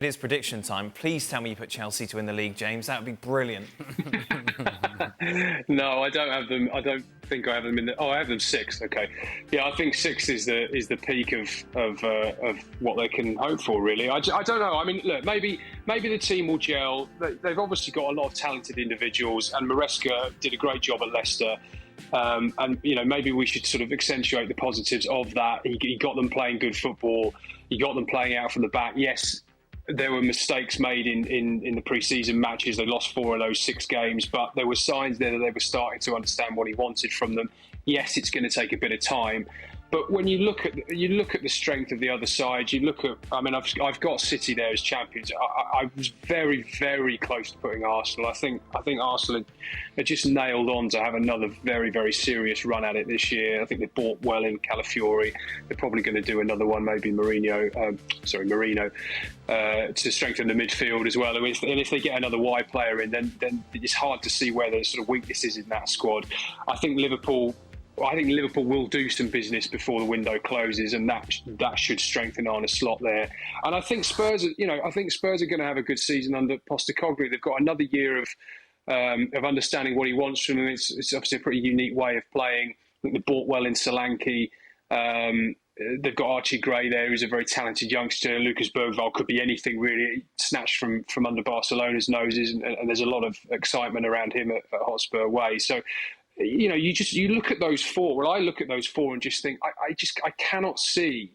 It's prediction time. Please tell me you put Chelsea to win the league, James. That would be brilliant. No, I don't have them. I don't think I have them in the. Oh, I have them sixth. Okay, yeah, I think sixth is the peak of what they can hope for. Really, I don't know. I mean, look, maybe the team will gel. They've obviously got a lot of talented individuals, and Maresca did a great job at Leicester. And maybe we should sort of accentuate the positives of that. He got them playing good football. He got them playing out from the back. Yes, there were mistakes made in the pre-season matches. They lost 4 of those 6 games, but there were signs there that they were starting to understand what he wanted from them. Yes, it's going to take a bit of time, but when you look at the strength of the other side, you look at. I mean, I've got City there as champions. I was very, very close to putting Arsenal. I think Arsenal are just nailed on to have another very, very serious run at it this year. I think they bought well in Calafiori. They're probably going to do another one, maybe Moreno, to strengthen the midfield as well. And if they get another wide player in, then it's hard to see where there's sort of weaknesses in that squad. I think Liverpool will do some business before the window closes, and that should strengthen Arne Slot there. And I think Spurs are going to have a good season under Postecoglou. They've got another year of understanding what he wants from them. It's obviously a pretty unique way of playing. I think they bought well in Solanke. They've got Archie Gray there, who's a very talented youngster. Lucas Bergvall could be anything really, snatched from under Barcelona's noses, and there's a lot of excitement around him at Hotspur Way. So, you look at those 4. Well, I look at those 4 and just think I cannot see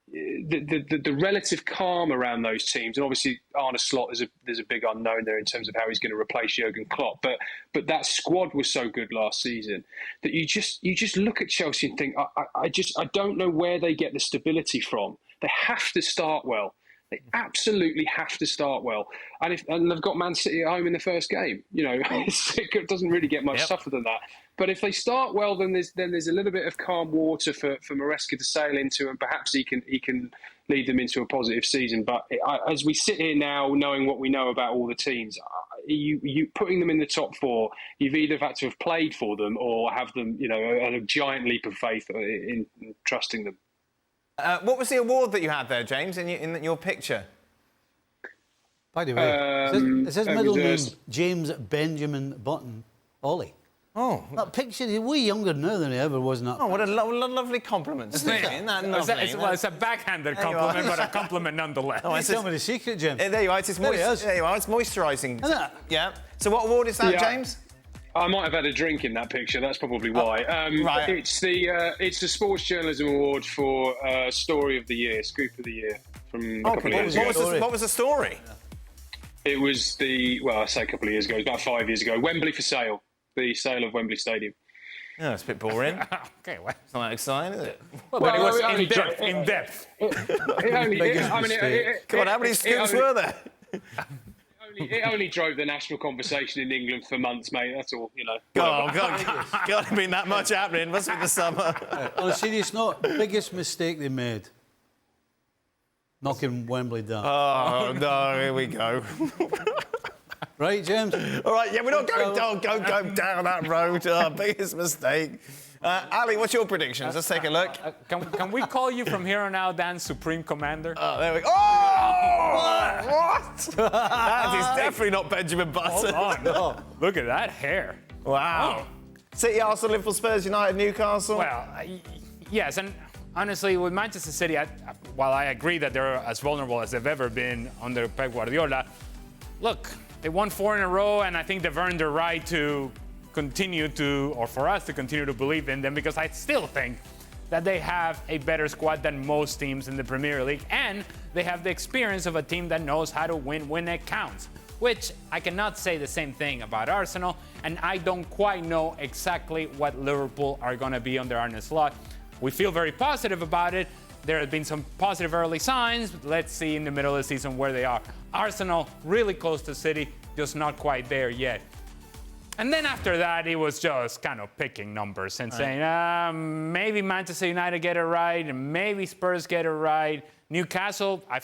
the relative calm around those teams. And obviously Arne Slot, there's a big unknown there in terms of how he's going to replace Jurgen Klopp. But that squad was so good last season that you just look at Chelsea and think I don't know where they get the stability from. They have to start well. They absolutely have to start well, and they've got Man City at home in the first game. It doesn't really get much tougher than that. But if they start well, then there's a little bit of calm water for Maresca to sail into, and perhaps he can lead them into a positive season. But as we sit here now, knowing what we know about all the teams, you putting them in the top 4, you've either had to have played for them or have them, a giant leap of faith in trusting them. What was the award that you had there, James, in your picture? By the way, is his middle name James Benjamin Button Olley? Oh. That picture, he's way younger now than he ever was. Oh, what a lovely compliment. Isn't that lovely? Well, it's a backhanded compliment, but a compliment nonetheless. Oh, tell me the secret, Jim. There you are. It's moisturising. Isn't it? Yeah. So what award is that, James? I might have had a drink in that picture. That's probably why. Right. It's the Sports Journalism Award for Story of the Year, Scoop of the Year from a couple of years ago. What was the story? It was I say a couple of years ago. It was about 5 years ago. Wembley for sale. The sale of Wembley Stadium. Oh, it's a bit boring. Okay, well, it's not that exciting, is it? Well, but it was in depth. Come on, how many scoops were there? It only drove the national conversation in England for months, mate. That's all, God, can't have been that much happening. Must be the summer. On a serious note, biggest mistake they made. Knocking Wembley down. Oh, no, here we go. Right, James? All right, yeah, we're not going down that road. Biggest mistake. Ali, what's your predictions? Let's take a look. Can we call you from here on out Dan's Supreme Commander? Oh, there we go. Oh! What? That is definitely not Benjamin Button. Hold on. No. Look at that hair. Wow. City, Arsenal, Liverpool, Spurs, United, Newcastle. Well, yes, and honestly, with Manchester City, while I agree that they're as vulnerable as they've ever been under Pep Guardiola, look, they won 4 in a row, and I think they've earned the right to continue to, or for us to continue to believe in them, because I still think that they have a better squad than most teams in the Premier League, and they have the experience of a team that knows how to win when it counts, which I cannot say the same thing about Arsenal, and I don't quite know exactly what Liverpool are going to be under Arne Slot. We feel very positive about it. There have been some positive early signs. Let's see in the middle of the season where they are. Arsenal, really close to City, just not quite there yet. And then after that, it was just kind of picking numbers and saying, maybe Manchester United get it right, and maybe Spurs get it right. Newcastle, I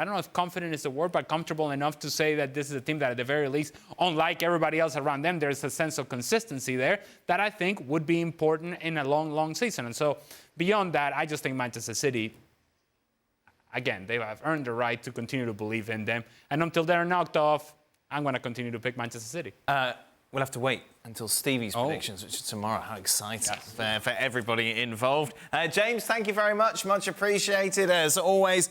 don't know if confident is the word, but comfortable enough to say that this is a team that at the very least, unlike everybody else around them, there's a sense of consistency there that I think would be important in a long, long season. And so beyond that, I just think Manchester City, again, they have earned the right to continue to believe in them. And until they're knocked off, I'm going to continue to pick Manchester City. We'll have to wait until Stevie's predictions, which is tomorrow. How exciting for everybody involved. James, thank you very much. Much appreciated, as always.